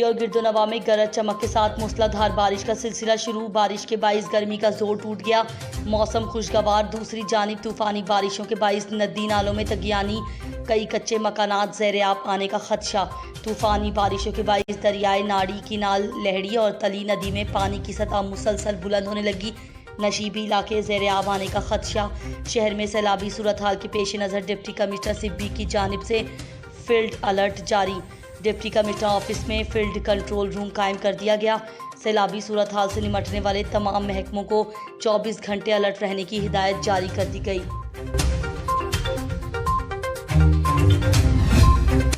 और गिरदोनवा में गरज चमक के साथ मूसलाधार बारिश का सिलसिला शुरू। बारिश के बाइस गर्मी का जोर टूट गया, मौसम खुशगवार। दूसरी जानिब तूफानी बारिशों के बाइस नदी नालों में तगियानी, कई कच्चे मकानात ज़ेर-ए-आब आने का खदशा। तूफानी बारिशों के बाइस दरियाए नाड़ी की नाल लहड़ी और तली नदी में पानी की सतह मुसलसल बुलंद होने लगी। नशीबी इलाके ज़ेर-ए-आब आने का खदशा। शहर में सैलाबी सूरत हाल के पेश नज़र डिप्टी कमिश्नर सिब्बी की जानिब से फील्ड अलर्ट जारी। डिप्टी कमिश्नर ऑफिस में फील्ड कंट्रोल रूम कायम कर दिया गया। सैलाबी सूरत हाल से निमटने वाले तमाम महकमों को 24 घंटे अलर्ट रहने की हिदायत जारी कर दी गई।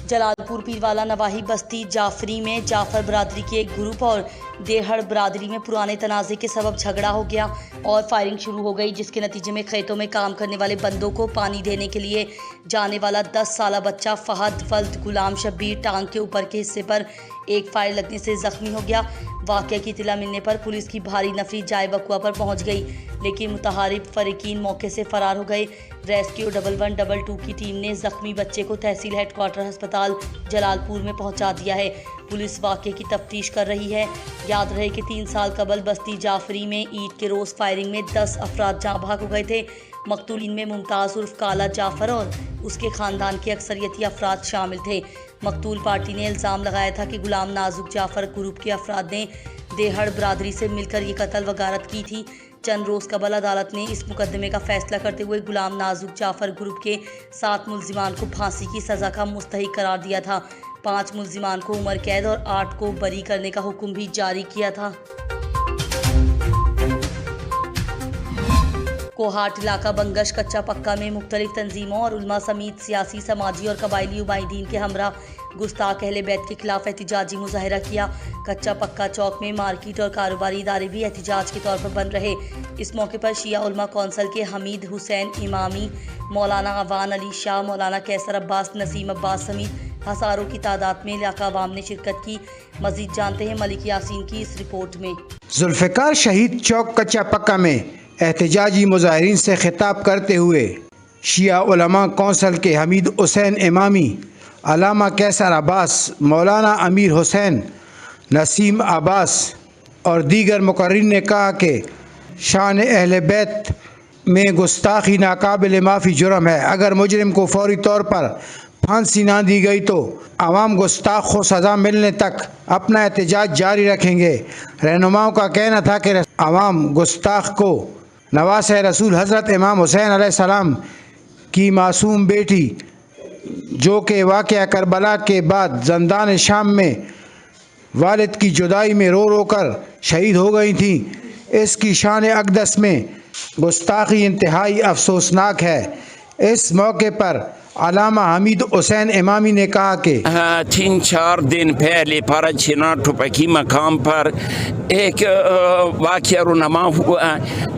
जलालपुर पीरवाला नवाही बस्ती जाफरी में जाफर बरादरी के एक ग्रुप और देहड़ बरादरी में पुराने तनाज़े के सबब झगड़ा हो गया और फायरिंग शुरू हो गई, जिसके नतीजे में खेतों में काम करने वाले बंदों को पानी देने के लिए जाने वाला 10 साला बच्चा फहद वल्द गुलाम शब्बीर टांग के ऊपर के हिस्से पर एक फायर लगने से ज़ख्मी हो गया। वाक़या की इत्तला मिलने पर पुलिस की भारी नफरी जाए वक़ुआ पर पहुंच गई, लेकिन मुतहारिब फरीकीन मौके से फ़रार हो गए। रेस्क्यू 1122 की टीम ने ज़ख्मी बच्चे को तहसील हेडक्वार्टर अस्पताल जलालपुर में पहुंचा दिया है। पुलिस वाक़े की तफ्तीश कर रही है। याद रहे कि 3 साल कबल बस्ती जाफरी में ईद के रोज़ फायरिंग में 10 अफराद जाँ भाग हो गए थे। मकतूलीन में मुमताज़ उर्फ काला जाफ़र और उसके ख़ानदान के अक्सरियती अफराद शामिल थे। मकतूल पार्टी ने इल्ज़ाम लगाया था कि गुलाम नाजुक जाफ़र ग्रुप के अफराद ने देहड़ बरादरी से मिलकर ये कत्ल व गारत की थी। चंद रोज़ कबल अदालत ने इस मुकदमे का फैसला करते हुए गुलाम नाजुक जाफ़र ग्रुप के 7 मुल्ज़िमान को फांसी की सज़ा का मुस्तहिक करार दिया था। 5 मुल्ज़िमान को उम्र कैद और 8 को बरी करने का हुक्म भी जारी किया था। कोहाट इलाका बंगश कच्चा पक्का में मुख्तलिफ तंजीमों और उलमा समेत सियासी, समाजी और कबायली उबाइदीन के हमरा गुस्ताख अहले बैत के खिलाफ एहतिजाजी मुजाहरा किया। कच्चा पक्का चौक में मार्केट और कारोबारी इदारे भी एहतिजाज के तौर पर बंद रहे। इस मौके पर शिया उलमा कौंसल के हमीद हुसैन इमामी, मौलाना अवान अली शाह, मौलाना कैसर अब्बास, नसीम अब्बास समेत हज़ारों की तादाद में इलाका अवाम ने शिरकत की। मजीद जानते हैं मलिक यासीन की इस रिपोर्ट में। जुल्फ़िकार शहीद चौक कच्चा पक्का में एहतजाजी मुजाहिरीन से खिताब करते हुए शिया उलमा कौंसल के हमीद हुसैन इमामी, अल्लामा कैसर अब्बास, मौलाना अमीर हुसैन, नसीम अब्बास और दीगर मुकर्रिरीन ने कहा कि शान अहले बैत में गुस्ताखी नाकाबिल माफ़ी जुर्म है। अगर मुजरिम को फौरी तौर पर फांसी ना दी गई तो आवाम गुस्ताख को सज़ा मिलने तक अपना एहतजाज जारी रखेंगे। रहनुमाओं का कहना था कि आवाम गुस्ताख को नवासे रसूल हज़रत इमाम हुसैन अलैहिस्सलाम की मासूम बेटी, जो कि वाक़या करबला के बाद ज़ंदान शाम में वालिद की जुदाई में रो रो कर शहीद हो गई थी, इसकी शान अक़दस में गुस्ताखी इंतहाई अफसोसनाक है। इस मौके पर अल्लामा हमीद हुसैन इमामी ने कहा कि 3-4 दिन पहले पाराचीना टुपकी मकाम पर एक वाक़या रुनमा हुआ,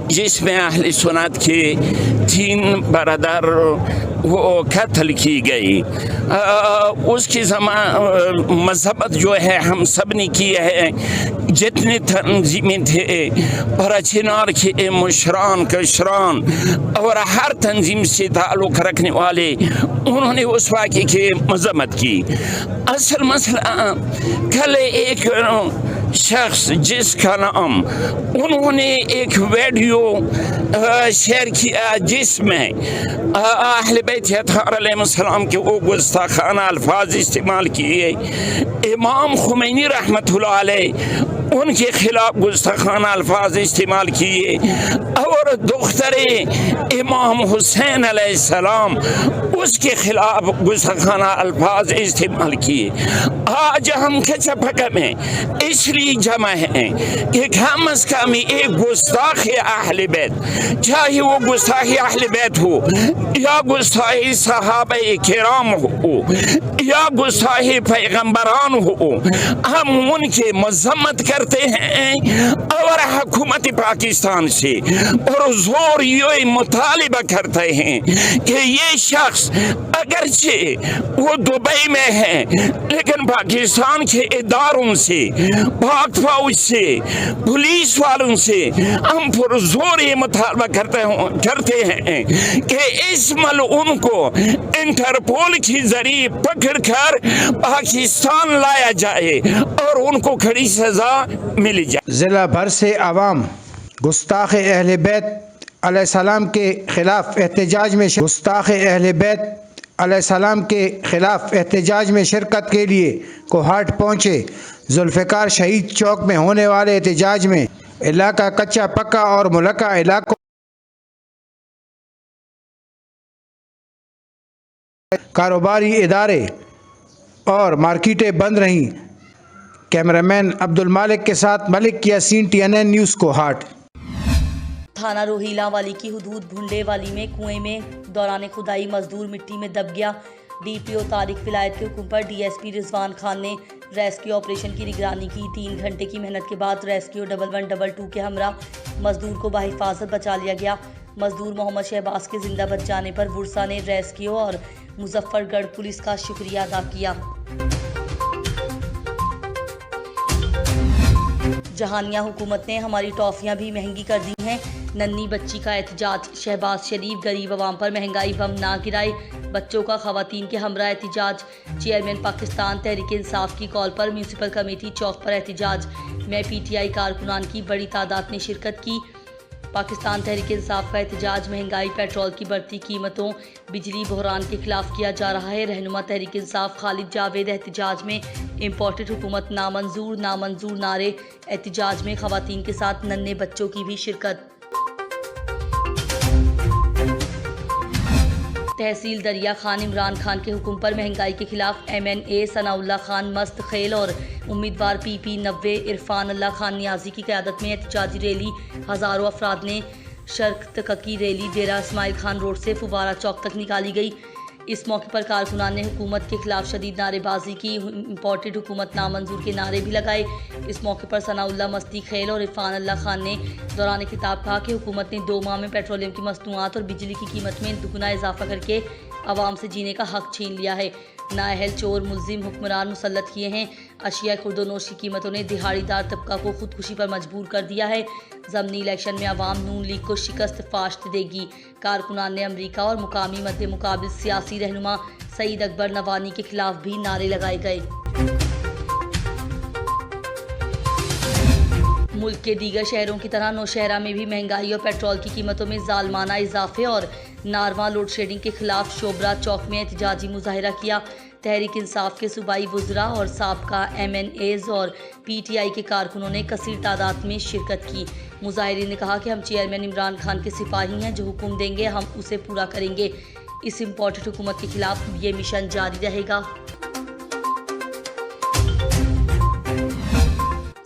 जिसमें अहले सुन्नत के 3 बरदर वो कत्ल की गई। उसकी मज़हबत जो है हम सब ने की है। जितने तंजीमें थे, पाराचीनार के मुशरान कशरान और हर तंजीम से ताल्लुक़ रखने वाले, उन्होंने उस वाक़े की मज़म्मत की। असल मसला कल एक शख्स जिसका नाम उन्होंने एक वीडियो शेयर किया जिसमें अहले बैत अलैहिस्सलाम के वो गुस्ताखाना अल्फाज इस्तेमाल किए। इमाम खुमैनी रहमतुल्लाह अलैह उनके खिलाफ गुस्ताखाना अल्फाज इस्तेमाल किए और दुख्तरे इमाम हुसैन अलैहिस्सलाम उसके खिलाफ गुस्ताखाना अल्फाज इस्तेमाल किए। आज हम कच्चा पक्का में इसलिए जमा हैं कि कम अज़ कम एक गुस्ताख अहले बैत, चाहे वो गुस्ताख अहले बैत हो या गुस्ताख सहाबा किराम हो या गुस्ताख पैगम्बरान हो, हम उनके मज़म्मत करते हैं और हुकूमत पाकिस्तान से और जोर ये मुतालिबा करते हैं कि ये शख्स अगरचे वो दुबई में है लेकिन पाकिस्तान के इदारों से, पाक फौज से, पुलिस वालों से हम पुरजोर ये मुतालबा करते हैं कि इस मलऊन को इंटरपोल के जरिए पकड़कर पाकिस्तान लाया जाए और उनको कड़ी सजा मिल जाए। ज़िला भर से आवाम गुस्ताख अहले बैत अलैहिस्सलाम के खिलाफ एहतजाज में शिरकत के लिए कोहाट पहुँचे। जुल्फ़िकार शहीद चौक में होने वाले एहतजाज में इलाका कच्चा पक्का और मुलक्का इलाकों कारोबारी इदारे और मार्केटें बंद रहीं। कैमरामैन अब्दुल मालिक के साथ मलिक यासीन, TNN न्यूज़ कोहाट। थाना रोहिला वाली की हुदूद भुंडे वाली में कुएं में दौरान खुदाई मजदूर मिट्टी में दब गया। DPO तारिक विलायत के हुक्म पर DSP रिजवान खान ने रेस्क्यू ऑपरेशन की निगरानी की। 3 घंटे की मेहनत के बाद रेस्क्यू 1122 के हमरा मजदूर को बाहिफाजत बचा लिया गया। मजदूर मोहम्मद शहबाज के जिंदा बच जाने पर वुरसा ने रेस्क्यू और मुजफ्फरगढ़ पुलिस का शुक्रिया अदा किया। जहानिया हुकूमत ने हमारी टॉफियां भी महंगी कर दी हैं। नन्ही बच्ची का एहतजाज। शहबाज शरीफ गरीब आवाम पर महंगाई बम ना गिराए। बच्चों का खवातीन के हमरा एहतजाज। चेयरमैन पाकिस्तान तहरीक इंसाफ की कॉल पर म्यूनसिपल कमेटी चौक पर एहतजाज में PTI कारकुनान की बड़ी तादाद ने शिरकत की। पाकिस्तान तहरीक इंसाफ का एहतजाज। महंगाई, पेट्रोल की बढ़ती कीमतों, बिजली बहरान के खिलाफ किया जा रहा है। रहनुमा तहरीक इंसाफ खालिद जावेद एहतजाज में। इम्पोर्टेड हुकूमत नामंजूर नारे। एहतजाज में खवातीन के साथ नन्हे बच्चों की भी शिरकत। तहसील दरिया खान इमरान खान के हुक्म पर महंगाई के खिलाफ MNA सनाउल्लाह खान मस्त खेल और उम्मीदवार PP 90 इरफान अल्लाह खान नियाजी की क़यादत में एहतजाजी रैली। हज़ारों अफराद ने शरकत की। रैली डेरा इस्माइल खान रोड से फुवारा चौक तक निकाली गई। इस मौके पर कारकुनान ने हुकूमत के खिलाफ शदीद नारेबाजी की। इम्पोर्टेड हुकूमत नामंजूर के नारे भी लगाए। इस मौके पर सनाउल्लाह मस्ती खेल और इरफान अल्लाह खान ने दौरान खिताब कहा कि हुकूमत ने 2 माह में पेट्रोलियम की मसनूआत और बिजली की कीमत में दुगना इजाफा करके आवाम से जीने का हक छीन लिया है। नाअहल चोर मुल्जिम हुक्मरान मुसल्लत किए हैं। अशिया खुर्दोनोश की कीमतों ने दिहाड़ीदार तबका को खुदकुशी पर मजबूर कर दिया है। ज़मनी इलेक्शन में अवाम नून लीग को शिकस्त फाश्त देगी। कारकुनान ने अमरीका और मुकामी मद्दे मुकाबिल सियासी रहनुमा सईद अकबर नवानी के खिलाफ भी नारे लगाए गए। मुल्क के दीगर शहरों की तरह नौशहरा में भी महंगाई और पेट्रोल की कीमतों में जालमाना इजाफे और नारवा लोड शेडिंग के खिलाफ शोबरा चौक में एहतजाजी मुजाहिरा किया। तहरीक इंसाफ के सूबाई वुज़रा और साबका MNAs और PTI के कारकुनों ने कसीर तादाद में शिरकत की। मुजाहिरीन ने कहा कि हम चेयरमैन इमरान खान के सिपाही हैं, जो हुक्म देंगे हम उसे पूरा करेंगे। इस इम्पोर्टेड हुकूमत के खिलाफ ये मिशन जारी रहेगा।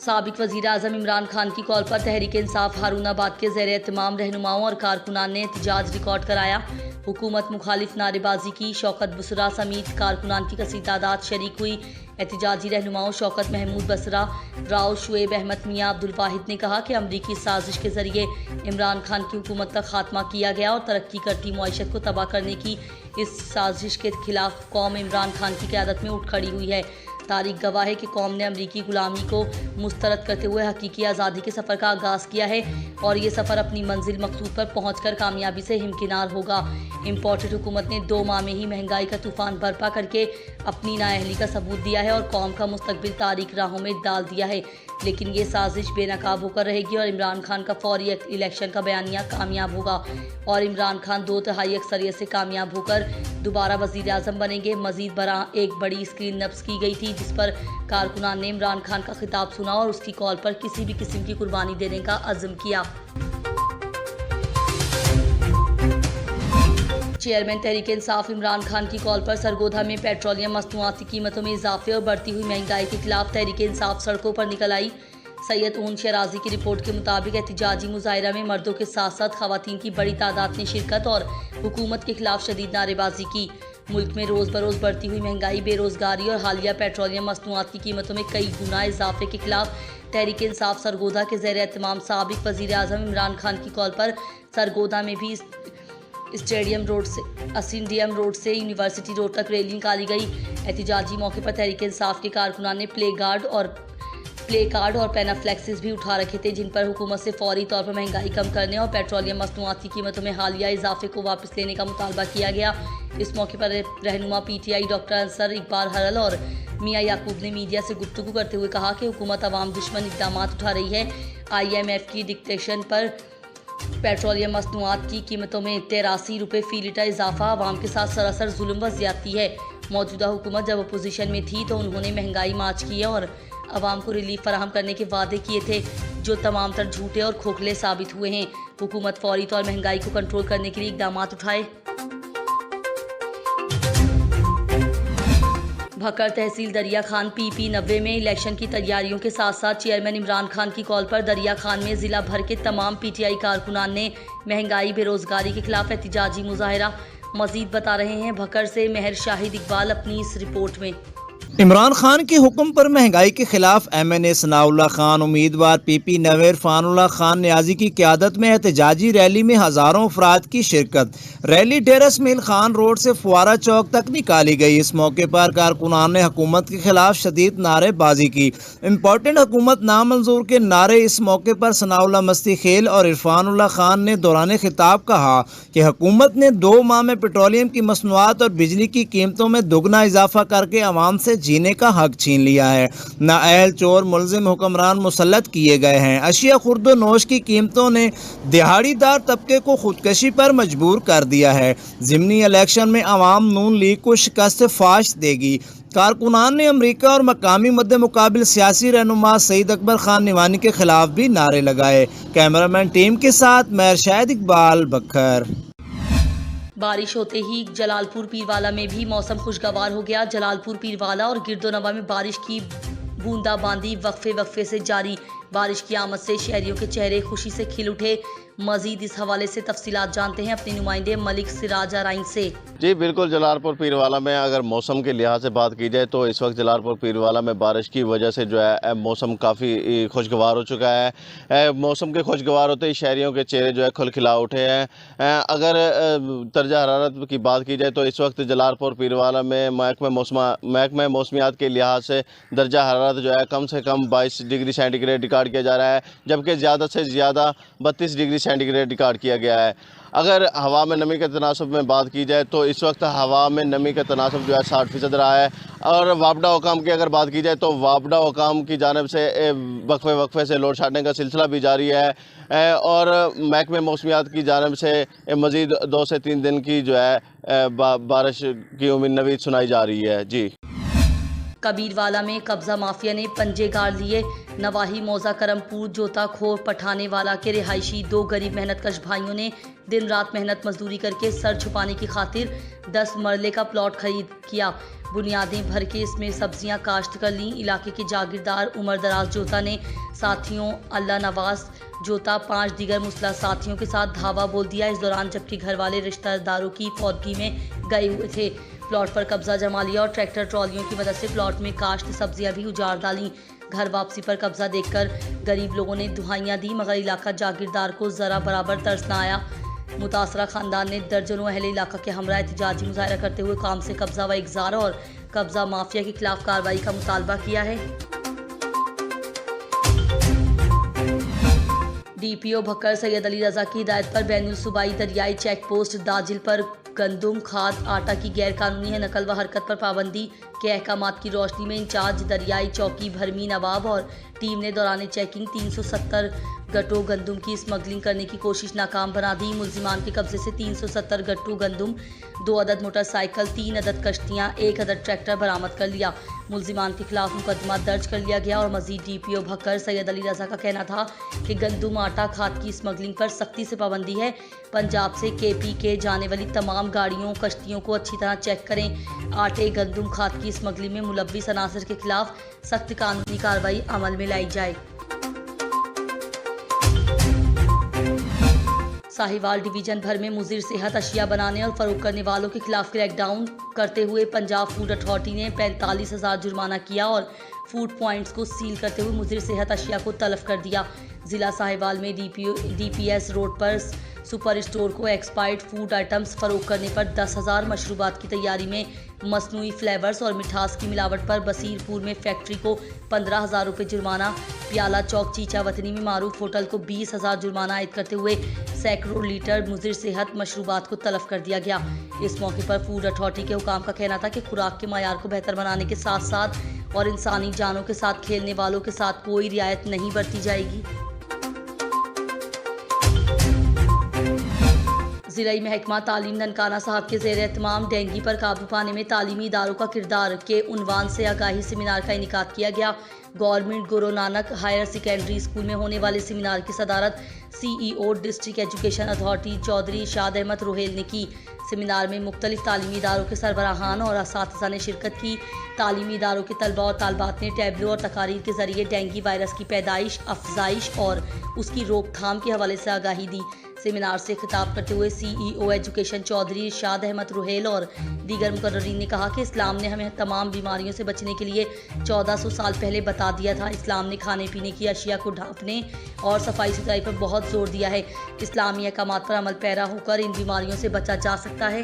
साबिक वज़ीर आज़म इमरान खान की कॉल पर तहरीक इंसाफ हारूनाबाद के ज़ेर एहतमाम रहनुमाओं और कारकुनान ने एहतजाज रिकॉर्ड कराया। हुकूमत मुखालिफ नारेबाजी की। शौकत बुसरा समेत कारकुनान की कसीर तादाद शरीक हुई। एहतजाजी रहनुमाओं शौकत महमूद बसरा, राव शुएब अहमद मियाँ अब्दुल वाहिद ने कहा कि अमरीकी साजिश के जरिए इमरान खान की हुकूमत का खात्मा किया गया और तरक्की करती मुआशत को तबाह करने की इस साजिश के खिलाफ कौम इमरान खान की क़यादत में उठ खड़ी हुई है। तारीख गवाह है कि कौम ने अमरीकी गुलामी को मुस्तरद करते हुए हकीकी आज़ादी के सफ़र का आगाज़ किया है और ये सफ़र अपनी मंजिल मकसूद पर पहुंचकर कामयाबी से हिमकिनार होगा। इम्पोर्टेड हुकूमत ने 2 माह में ही महंगाई का तूफ़ान बर्पा करके अपनी नाअहली का सबूत दिया है और कौम का मुस्तकबिल तारीख राहों में डाल दिया है। लेकिन ये साजिश बेनकाब होकर रहेगी और इमरान खान का फौरी इलेक्शन का बयानिया कामयाब होगा और इमरान खान 2/3 अक्सरियत से कामयाब होकर दोबारा वज़ीर आज़म बनेंगे। मज़ीद बरा एक बड़ी स्क्रीन नब्ज़ की गई थी जिस पर कारकुनान ने इमरान खान का खिताब सुना और उसकी कॉल पर किसी भी किस्म की कुर्बानी देने का अज़्म किया। चेयरमैन तहरीक इंसाफ इमरान खान की कॉल पर सरगोधा में पेट्रोलियम मसनूआत की कीमतों में इजाफे और बढ़ती हुई महंगाई के खिलाफ तहरीक इंसाफ सड़कों पर निकल आई। सैयद ऊन शराजी की रिपोर्ट के मुताबिक एहतजाजी मुजाहिरा में मर्दों के साथ साथ खवातीन की बड़ी तादाद ने शिरकत और हुकूमत के खिलाफ शदीद नारेबाजी की। मुल्क में रोज़ बरोज़ बढ़ती हुई महंगाई, बेरोजगारी और हालिया पेट्रोलियम मसनूआत की कीमतों में कई गुना इजाफे के खिलाफ तहरीक इंसाफ सरगोदा के ज़ेर एहतमाम साबिक वज़ीर आज़म इमरान खान की कॉल पर सरगोदा में भी स्टेडियम रोड से यूनिवर्सिटी रोड तक रैली निकाली गई। एहतिजाजी मौके पर तहरीक इंसाफ के कारकुनान ने प्ले कार्ड और पेनाफ्लेक्सिस भी उठा रखे थे, जिन पर हुकूमत से फौरी तौर पर महंगाई कम करने और पेट्रोलियम मसनूआत की कीमतों में हालिया इजाफे को वापस लेने का मुतालबा किया गया। इस मौके पर रहनुमा PTI डॉक्टर अंसर इकबाल हरल और मियां याकूब ने मीडिया से गुफ्तगू करते हुए कहा कि हुकूमत अवाम दुश्मन इक़दाम उठा रही है। IMF की डिक्टेशन पर पेट्रोलियम मसनूआत की कीमतों में 83 रुपये फ़ी लीटर इजाफा अवाम के साथ सरासर जुल्म व ज़्यादती है। मौजूदा हुकूमत जब अपोजिशन में थी तो उन्होंने महंगाई मार्च किए और अवाम को रिलीफ फराहम करने के वादे किए थे, जो तमाम तर झूठे और खोखले साबित हुए हैं। हुकूमत फौरी तौर महंगाई को कंट्रोल करने के लिए इक़दाम उठाए। भक्कर तहसील दरिया खान PP 90 में इलेक्शन की तैयारियों के साथ साथ चेयरमैन इमरान खान की कॉल पर दरिया खान में ज़िला भर के तमाम PTI कारकुनान ने महंगाई बेरोजगारी के खिलाफ एहतिजाजी मुजाहरा। मजीद बता रहे हैं भक्कर से महर शाहिद इकबाल अपनी इस रिपोर्ट में। इमरान खान के हुक्म पर महंगाई के खिलाफ MNA सनाउल्लाह खान उम्मीदवार PP 90 इरफानुल्लाह खान न्याजी की क़यादत में एहतजाजी रैली में हज़ारों अफराद की शिरकत। रैली डेरस मिल खान रोड से फुआरा चौक तक निकाली गई। इस मौके पर कारकुनान ने हुकूमत के खिलाफ शदीद नारेबाजी की। इम्पोर्टेंट हुकूमत नामंजूर के नारे। इस मौके पर सनाउल्लाह मस्ती खेल और इरफानुल्लाह खान ने दौरान खिताब कहा कि हुकूमत ने 2 माह में पेट्रोलियम की मसनूआत और बिजली की कीमतों में दोगुना इजाफा करके अवाम से जीने का हक छीन लिया है। नाअहल चोर मुलजिम हुक्मरान मुसल्लत किए गए हैं। अशिया खुर्दो नोश की कीमतों ने दिहाड़ीदार तबके को खुदकशी पर मजबूर कर दिया है। ज़िमनी इलेक्शन में अवाम नून लीग को शिकस्त फाश देगी। कारकुनान ने अमरीका और मकामी मद्दे मुकाबिल सियासी रहनुमा सईद अकबर खान निवानी के खिलाफ भी नारे लगाए। कैमरामैन टीम के साथ महर शाहिद इकबाल, बखर। बारिश होते ही जलालपुर पीरवाला में भी मौसम खुशगवार हो गया। जलालपुर पीरवाला और गिरदोनवा में बारिश की बूंदाबांदी वक्फे से जारी। बारिश की आमद से शहरियों के चेहरे खुशी से खिल उठे। मजीद इस हवाले से तफसीलात जानते हैं अपने नुमाइंदे मलिक सिराज अराइन से। जी बिल्कुल, जलालपुर पीरवाला में अगर मौसम के लिहाज से बात की जाए तो इस वक्त जलालपुर पीरवाला में बारिश की वजह से जो है मौसम काफ़ी खुशगवार हो चुका है। मौसम के खुशगवार होते ही शहरियों के चेहरे जो है खुलखिला उठे हैं। अगर दर्जा हरारत की बात की जाए तो इस वक्त जलालपुर पीरवाला में महकमा मौसमियात के लिहाज से दर्जा हरारत जो है कम से कम 22 डिग्री सेंटीग्रेड रिकॉर्ड किया जा रहा है, जबकि ज़्यादा से ज़्यादा 32 डिग्री सेंटीग्रेड रिकॉर्ड किया गया है। अगर हवा में नमी के तनासब में बात की जाए तो इस वक्त हवा में नमी का तनासब जो है 60% रहा है। और वापडा हुकाम की अगर बात की जाए तो वापडा हुकाम की जानिब से वक्फे से लोड शेडिंग का सिलसिला भी जारी है और महकमे मौसमियात की जानिब से मज़ीद 2 से 3 दिन की जो है बारिश की उम्मीद नवीद सुनाई जा रही है। जी कबीरवाला में कब्जा माफिया ने पंजे गाड़ लिए। नवाही मौजा करमपुर जोता खोर पठाने वाला के रिहायशी 2 गरीब मेहनतकश भाइयों ने दिन रात मेहनत मजदूरी करके सर छुपाने की खातिर 10 मरले का प्लॉट खरीद किया। बुनियादें भर के इसमें सब्जियां काश्त कर लीं। इलाके के जागीरदार उमर दराज जोता ने साथियों अल्लाह नवाज जोता 5 दीगर मुसल्ह साथियों के साथ धावा बोल दिया। इस दौरान जबकि घर वाले रिश्तेदारों की फौदगी में गए हुए थे, प्लॉट पर कब्जा जमा लिया और ट्रैक्टर ट्रॉलियों की मदद से प्लॉट में काश्त सब्जियां भी उजाड़ डाली। घर वापसी पर कब्जा देखकर गरीब लोगों ने दुहाइयां दी, मगर इलाका जागीरदार को जरा बराबर तरस न आया। मुतासरा खानदान ने दर्जनों अहले इलाका के हमरा एहतजाजी मुजाहरा करते हुए काम से कब्जा व इगजार और कब्जा माफिया के खिलाफ कार्रवाई का मुतालबा किया है। DPO भक्कर सैयद अली रजा की हिदायत पर बैनुल सूबाई दरियाई चेक पोस्ट दाजिल पर गंदुम खाद आटा की गैर कानूनी है नकल व हरकत पर पाबंदी के अहकामात की रोशनी में इंचार्ज दरियाई चौकी भरमी नवाब और टीम ने दौरान चेकिंग 370 गट्टू गंदुम की स्मगलिंग करने की कोशिश नाकाम बना दी। मुल्जिमान के कब्जे से 370 गट्टू गंदुम, 2 अदद मोटरसाइकिल, 3 अदद कश्तियाँ, 1 अदद ट्रैक्टर बरामद कर लिया। मुल्जिमान के खिलाफ मुकदमा दर्ज कर लिया गया और मजीद DPO भक्कर सैयद अली रजा का कहना था कि गंदुम आटा खाद की स्मगलिंग पर सख्ती से पाबंदी है। पंजाब से KP के जाने वाली तमाम गाड़ियों कश्तियों को अच्छी तरह चेक करें। आटे गंदुम खाद की स्मगलिंग में मुलव्विस अनासर के खिलाफ सख्त कानूनी कार्रवाई अमल में लाई जाए। साहिवाल डिवीजन भर में मुज़िर सेहत अशिया बनाने और फरोख्त करने वालों के खिलाफ क्रैकडाउन करते हुए पंजाब फूड अथॉरिटी ने 45,000 जुर्माना किया और फूड पॉइंट्स को सील करते हुए मुज़िर सेहत अशिया को तलब कर दिया। ज़िला साहिवाल में DPS रोड पर सुपर स्टोर को एक्सपायर्ड फूड आइटम्स फरोख्त करने पर 10,000, मशरूबात की तैयारी में मसनूई फ्लेवर्स और मिठास की मिलावट पर बसीरपुर में फैक्ट्री को 15,000 रुपये जुर्माना, प्याला चौक चीचा वतनी में मारूफ होटल को 20,000 जुर्माना आयद करते हुए सैकड़ों लीटर मुज़िर सेहत मशरूबात को तलब कर दिया गया। इस मौके पर फूड अथॉरिटी के हुकाम का कहना था कि खुराक के मायार को बेहतर बनाने के साथ साथ और इंसानी जानों के साथ खेलने वालों के साथ कोई रियायत नहीं बरती जाएगी। ज़िला महकमा तालीम ननकाना साहब के ज़ेर एहतमाम डेंगू पर काबू पाने में तालीमी इदारों का किरदार के उन्वान से आगाही सेमिनार का इनेकाद किया गया। Government Guru Nanak higher secondary school में होने वाले सेमिनार की सदारत CEO district education authority Chaudhry Irshad Ahmad Rohail ने की। सेमिनार में मुख्तलिफ तालीमी इदारों के सरबराहान और असातिज़ा ने शिरकत की। तालीमी इदारों के तलबा और तालबात ने टैबलो और तकारीर के ज़रिए डेंगू वायरस की पैदाइश, अफजाइश और उसकी रोकथाम के हवाले से आगाही दी। सेमिनार से खिताब करते हुए CEO एजुकेशन चौधरी इरशाद अहमद रोहेल और दीगर मुकर्ररीन ने कहा कि इस्लाम ने हमें तमाम बीमारियों से बचने के लिए 1400 साल पहले बता दिया था। इस्लाम ने खाने पीने की अशिया को ढांपने और सफाई सुथराई पर बहुत जोर दिया है। इस्लामी अहकामात पर अमल पैरा होकर इन बीमारियों से बचा जा सकता है।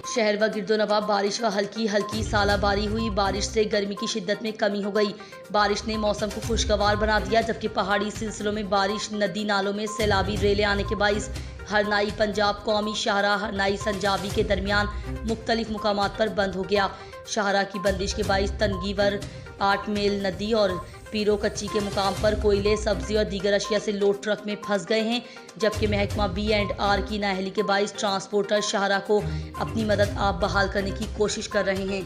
शहर व गिरदोनवा बारिश व हल्की सालाबारी हुई। बारिश से गर्मी की शिद्दत में कमी हो गई। बारिश ने मौसम को खुशगवार बना दिया, जबकि पहाड़ी सिलसिलों में बारिश, नदी नालों में सैलाबी रेले आने के बाइस हरनाई पंजाब कौमी शाहरा हरनाई संजाबी के दरमियान मुख्तलिफ मुकामात पर बंद हो गया। शाहरा की बंदिश के बाइस तनगीवर 8 मेल नदी और पीरो कच्ची के मुकाम पर कोयले, सब्जी और दीगर अशिया से लोड ट्रक में फंस गए हैं, जबकि महकमा B&R की नाअहली के बाइस ट्रांसपोर्टर शाहरा को अपनी मदद आप बहाल करने की कोशिश कर रहे हैं।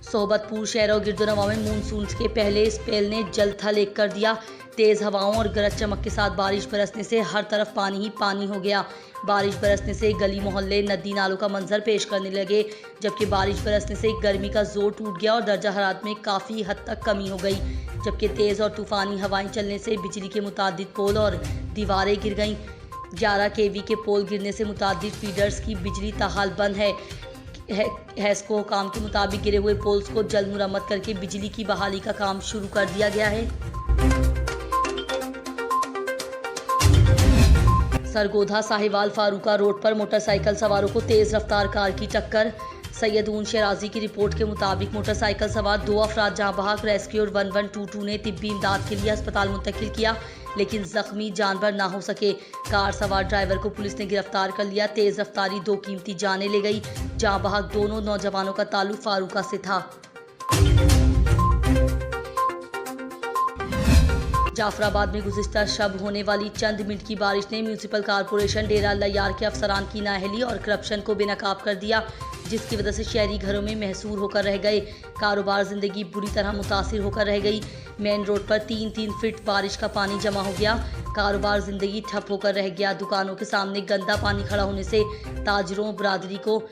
सोहबतपुर शहर और गिरदोनवा में मानसून के पहले स्पेल ने जल थल एक कर दिया। तेज़ हवाओं और गरज चमक के साथ बारिश बरसने से हर तरफ पानी ही पानी हो गया। बारिश बरसने से गली मोहल्ले, नदी नालों का मंजर पेश करने लगे, जबकि बारिश बरसने से गर्मी का जोर टूट गया और दर्जा हरारत में काफ़ी हद तक कमी हो गई। जबकि तेज़ और तूफ़ानी हवाएं चलने से बिजली के मुतादिद पोल और दीवारें गिर गईं। 11 kV के पोल गिरने से मुतादिद फीडर्स की बिजली ताहाल बंद है। हैस्को हुकाम के मुताबिक गिरे हुए पोल्स को जल्द मुरम्मत करके बिजली की बहाली का काम शुरू कर दिया गया है। सरगोधा साहिवाल फारूका रोड पर मोटरसाइकिल सवारों को तेज़ रफ्तार कार की टक्कर। सैयदून शराजी की रिपोर्ट के मुताबिक मोटरसाइकिल सवार 2 अफराद जहां बहक रेस्क्यू और 1122 ने तिब्बी इमदाद के लिए अस्पताल मुंतकिल किया, लेकिन जख्मी जानवर ना हो सके। कार सवार ड्राइवर को पुलिस ने गिरफ्तार कर लिया। तेज़ रफ्तारी 2 कीमती जानें ले गई। जहां बहक दोनों नौजवानों का ताल्लुक फारूका से था। जाफराबाद में गुज़िश्ता शब होने वाली चंद मिनट की बारिश ने म्यूनसिपल कॉरपोरेशन डेरा लैयार के अफसरान की नाअहली और करप्शन को बेनकाब कर दिया, जिसकी वजह से शहरी घरों में महसूर होकर रह गए। कारोबार ज़िंदगी बुरी तरह मुतासिर होकर रह गई। मेन रोड पर 3-3 फीट बारिश का पानी जमा हो गया। कारोबार ज़िंदगी ठप होकर रह गया। दुकानों के सामने गंदा पानी खड़ा होने से ताजरों बरादरी को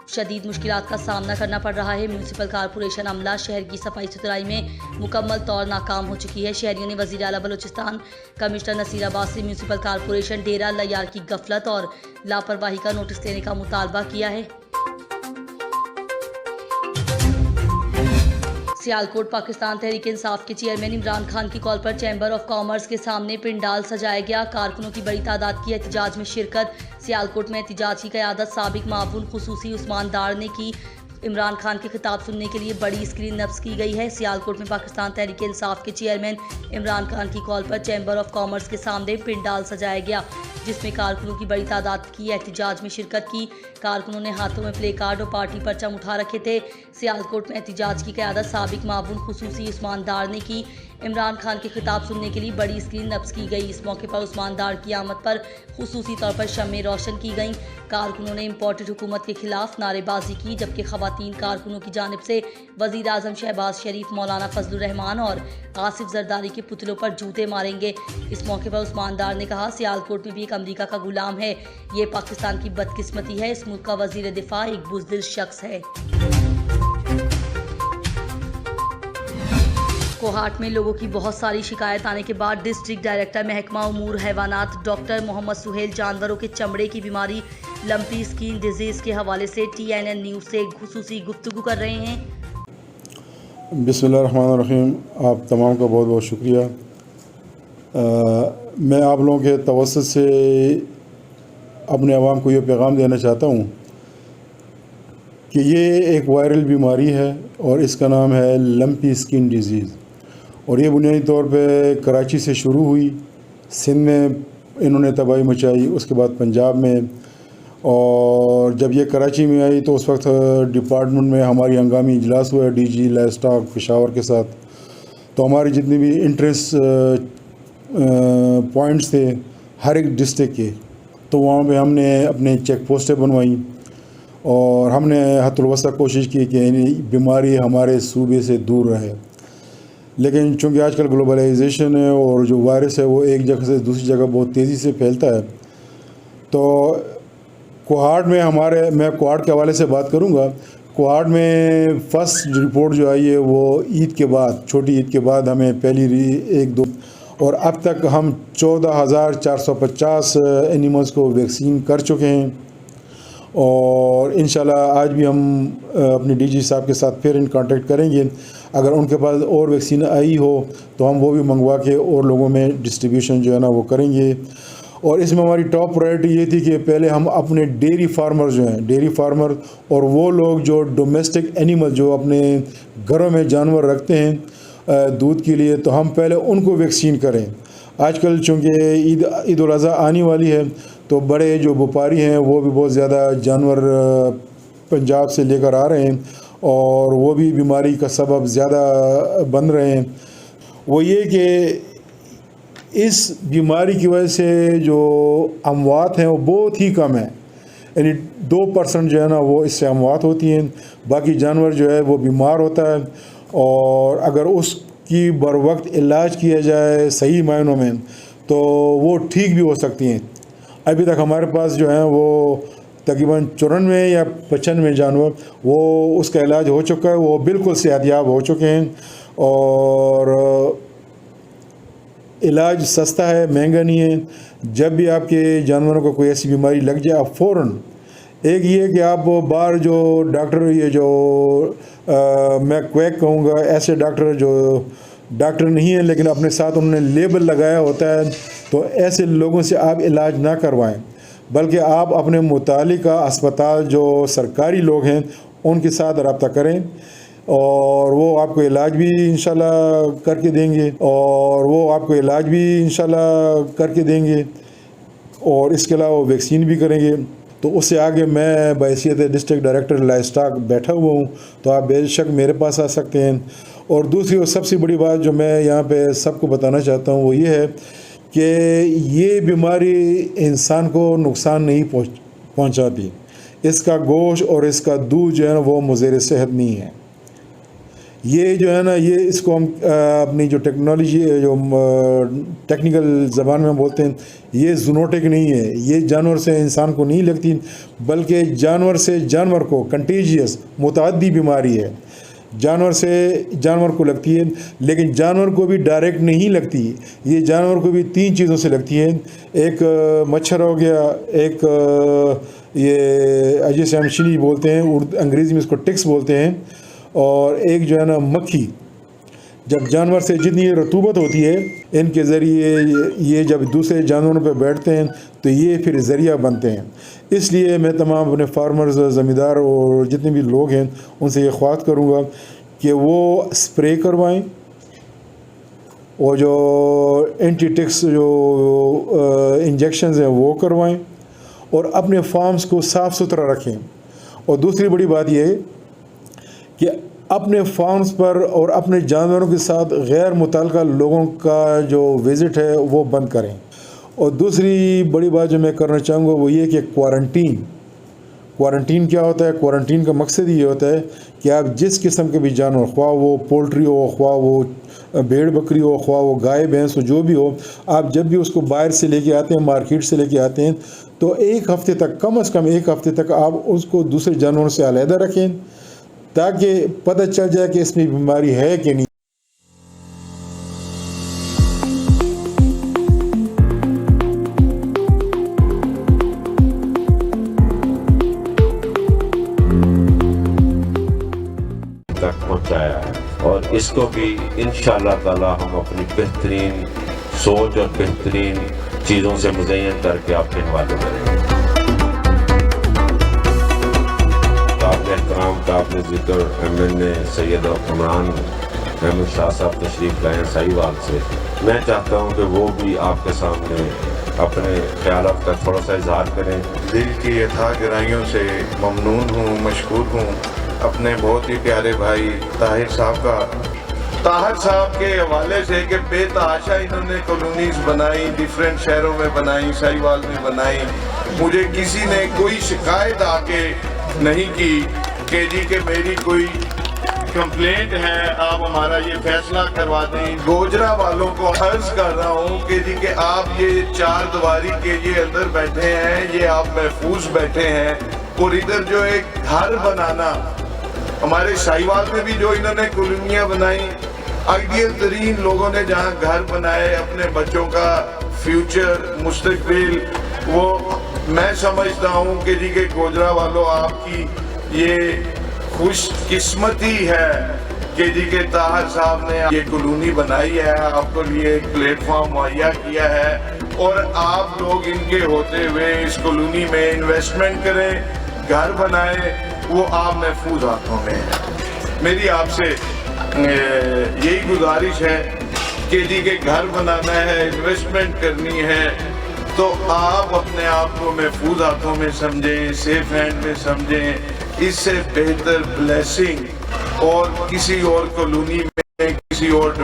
शदीद मुश्किलात का सामना करना पड़ रहा है। म्यूनसिपल कॉरपोरेशन अमला शहर की सफाई सुथराई में मुकम्मल तौर नाकाम हो चुकी है। शहरियों ने वज़ीर आला बलोचिस्तान कमिश्नर नसीराबाद से म्यूनसिपल कॉरपोरेशन डेरा लैयार की गफलत और लापरवाही का नोटिस लेने का मुतालबा किया है। सियालकोट पाकिस्तान तहरीक इंसाफ के चेयरमैन इमरान खान की कॉल पर चैम्बर ऑफ कॉमर्स के सामने पिंडाल सजाया गया। कारकुनों की बड़ी तादाद की एहतजाज में शिरकत। सियालकोट में एहतजाज की क़यादत साबिक मावून खुसूसी उस्मान डार ने की। इमरान खान के खिताब सुनने के लिए बड़ी स्क्रीन नस्ब की गई है। सियालकोट में पाकिस्तान तहरीक इंसाफ के चेयरमैन इमरान खान की कॉल पर चैम्बर ऑफ कॉमर्स के सामने पिंडाल सजाया गया, जिसमें कारकुनों की बड़ी तादाद की एहतजाज में शिरकत की। कारकुनों ने हाथों में प्ले कार्ड और पार्टी परचम उठा रखे थे। सियालकोट में एहतजाज की क़यादत साबिक मावून खुसूसी उस्मान डार ने की। इमरान खान के खिताब सुनने के लिए बड़ी स्क्रीन नस्ब की गई। इस मौके पर उस्मान डार की आमद पर खुसूसी तौर पर शम्में रोशन की गईं। कारकुनों ने इम्पोर्टेड हुकूमत के खिलाफ नारेबाजी की, जबकि खवातीन कारकुनों की जानिब से वज़ीर आज़म शहबाज शरीफ, मौलाना फजलुर रहमान और आसिफ जरदारी के पुतलों पर जूते मारेंगे। इस मौके पर उस्मान डार ने कहा, सियालकोट में भी एक अमरीका का गुलाम है। ये पाकिस्तान की बदकिस्मती है। इस मुल्क का वज़ीर दिफा एक बुज़दिल शख्स है। कोहाट में लोगों की बहुत सारी शिकायत आने के बाद डिस्ट्रिक्ट डायरेक्टर महकमा उमूर हैवानात डॉक्टर मोहम्मद सुहेल जानवरों के चमड़े की बीमारी लंपी स्किन डिजीज के हवाले से TNN न्यूज़ से खुसूसी गुफ्तगू कर रहे हैं। बिस्मिल्लाहिर्रहमानिर्रहीम। आप तमाम का बहुत बहुत शुक्रिया। मैं आप लोगों के तवस्सुत से अपने अवाम को ये पैगाम देना चाहता हूँ कि ये एक वायरल बीमारी है और इसका नाम है लंपी स्किन डिजीज़, और ये बुनियादी तौर पे कराची से शुरू हुई, सिंध में इन्होंने तबाही मचाई, उसके बाद पंजाब में, और जब ये कराची में आई तो उस वक्त डिपार्टमेंट में हमारी हंगामी इजलास हुआ DG लाइव स्टॉक पेशावर के साथ। तो हमारी जितनी भी इंटरेस्ट पॉइंट्स थे हर एक डिस्ट्रिक्ट के, तो वहाँ पे हमने अपने चेक पोस्टें बनवाई और हमने हद्दुल वसा कोशिश की कि बीमारी हमारे सूबे से दूर रहे। लेकिन चूँकि आजकल ग्लोबलाइजेशन है और जो वायरस है वो एक जगह से दूसरी जगह बहुत तेज़ी से फैलता है, तो कोहाट में मैं कोहाट के हवाले से बात करूँगा। कोहाट में फ़र्स्ट रिपोर्ट जो आई है वो ईद के बाद, छोटी ईद के बाद हमें पहली 1-2, और अब तक हम 14,450 एनिमल्स को वैक्सीन कर चुके हैं। और इंशाल्लाह आज भी हम अपने DG साहब के साथ फिर इन कांटेक्ट करेंगे। अगर उनके पास और वैक्सीन आई हो तो हम वो भी मंगवा के और लोगों में डिस्ट्रीब्यूशन जो है ना वो करेंगे। और इसमें हमारी टॉप प्रायोरिटी ये थी कि पहले हम अपने डेयरी फार्मर जो हैं, डेयरी फार्मर और वो लोग जो डोमेस्टिक एनिमल जो अपने घरों में जानवर रखते हैं दूध के लिए, तो हम पहले उनको वैक्सीन करें। आजकल चूँकि ईद उल अज़हा आने वाली है, तो बड़े जो व्यापारी हैं वो भी बहुत ज़्यादा जानवर पंजाब से लेकर आ रहे हैं और वो भी बीमारी का सबब ज़्यादा बन रहे हैं। वो ये कि इस बीमारी की वजह से जो अमवात हैं वो बहुत ही कम है, यानी 2% जो है ना वो इससे अमवात होती हैं, बाकी जानवर जो है वो बीमार होता है। और अगर उसकी बर वक्त इलाज किया जाए सही मायनों में तो वो ठीक भी हो सकती हैं। अभी तक हमारे पास जो है वो तकरीबन 94 या 95 जानवर वो उसका इलाज हो चुका है, वो बिल्कुल सेहतयाब हो चुके हैं। और इलाज सस्ता है, महंगा नहीं है। जब भी आपके जानवरों को कोई ऐसी बीमारी लग जाए, आप फ़ौरन, एक ये कि आप बाहर जो डॉक्टर, ये जो मैं क्वैक कहूँगा, ऐसे डॉक्टर जो डॉक्टर नहीं है लेकिन अपने साथ उन्होंने लेबल लगाया होता है, तो ऐसे लोगों से आप इलाज ना करवाएं, बल्कि आप अपने मुतालिका अस्पताल जो सरकारी लोग हैं उनके साथ रब्ता करें और वो आपको इलाज भी इंशाल्लाह करके देंगे और इसके अलावा वो वैक्सीन भी करेंगे। तो उससे आगे मैं बहैसियत डिस्ट्रिक्ट डायरेक्टर लाइव स्टॉक बैठा हुआ हूँ, तो आप बेशक मेरे पास आ सकते हैं। और दूसरी और सबसे बड़ी बात जो मैं यहाँ पे सबको बताना चाहता हूँ वो ये है कि ये बीमारी इंसान को नुकसान नहीं पहुँचाती। इसका गोश्त और इसका दूध जो है ना वो मुज़र सेहत नहीं है। ये जो है ना, ये इसको हम अपनी जो टेक्नोलॉजी जो टेक्निकल ज़बान में बोलते हैं, ये जूनोटिक नहीं है। ये जानवर से इंसान को नहीं लगती, बल्कि जानवर से जानवर को कंटेजियस मुतअद्दी बीमारी है। जानवर से जानवर को लगती है, लेकिन जानवर को भी डायरेक्ट नहीं लगती। ये जानवर को भी 3 चीज़ों से लगती है। एक मच्छर हो गया, एक ये जिसे हम शनी बोलते हैं, अंग्रेज़ी में इसको टिक्स बोलते हैं, और एक जो है ना मक्खी। जब जानवर से जितनी रतूबत होती है, इनके ज़रिए ये जब दूसरे जानवरों पर बैठते हैं तो ये फिर ज़रिया बनते हैं। इसलिए मैं तमाम अपने फार्मर्स, ज़मींदार और जितने भी लोग हैं उनसे ये ख्वाहिश करूँगा कि वो स्प्रे करवाएं और जो एंटी टिक्स जो इंजेक्शंस हैं वो करवाएं और अपने फार्म्स को साफ़ सुथरा रखें। और दूसरी बड़ी बात ये है कि अपने फार्म्स पर और अपने जानवरों के साथ गैर मुतल्लिका लोगों का जो विज़िट है वो बंद करें। और दूसरी बड़ी बात जो मैं करना चाहूँगा वो ये कि क्वारंटीन क्या होता है? क्वारंटीन का मकसद ये होता है कि आप जिस किस्म के भी जानवर, ख्वाह वो पोल्ट्री हो, ख्वाह वो भेड़ बकरी हो, ख्वाह वो गाय भैंस हो, जो भी हो, आप जब भी उसको बाहर से लेके आते हैं, मार्केट से लेके आते हैं, तो 1 हफ़्ते तक, कम से कम 1 हफ़्ते तक आप उसको दूसरे जानवरों से अलहदा रखें, ताकि पता चल जाए कि इसमें बीमारी है कि नहीं। और इसको भी इंशाअल्लाह ताला हम अपनी बेहतरीन सोच और बेहतरीन चीज़ों से मुज़य्यन करके आपके हवाले करेंगे। काबिल एहतराम का आपने जिक्र MNA सैयद इमरान अहमद शाह साहब तशरीफ़ लाए साहिवाल से। मैं चाहता हूँ कि वो भी आपके सामने अपने ख्यालात का थोड़ा सा इजहार करें। दिल की यथा गहराइयों से ममनून हूँ, मशकूर हूँ अपने बहुत ही प्यारे भाई ताहिर साहब का, ताहिर साहब के हवाले से कि बेतहाशा इन्होंने कॉलोनीज बनाई, डिफरेंट शहरों में बनाई, साहिवाल में बनाई। मुझे किसी ने कोई शिकायत आके नहीं की कि जी के मेरी कोई कंप्लेंट है, आप हमारा ये फैसला करवा दें। गोजरा वालों को अर्ज कर रहा हूँ कि जी के आप ये चार दीवारी के ये अंदर बैठे हैं, ये आप महफूज बैठे हैं, और इधर जो एक घर बनाना, हमारे साहिवाल में भी जो इन्होंने कॉलोनियाँ बनाई, आइडियल तरीन लोगों ने जहाँ घर बनाए अपने बच्चों का फ्यूचर मुस्तकबिल, वो मैं समझता हूँ कि जी के गोजरा वालों आपकी ये खुशकिस्मती है कि जी के ताहिर साहब ने ये कॉलोनी बनाई है, आपको लिए एक प्लेटफॉर्म मुहैया किया है, और आप लोग इनके होते हुए इस कॉलोनी में इन्वेस्टमेंट करें, घर बनाए, वो आप महफूज हाथों में है। मेरी आपसे यही गुजारिश है कि जी के घर बनाना है, इन्वेस्टमेंट करनी है, तो आप अपने आप को महफूज हाथों में समझें, सेफ हैंड में समझें। इससे बेहतर ब्लेसिंग और किसी और कॉलोनी में, किसी और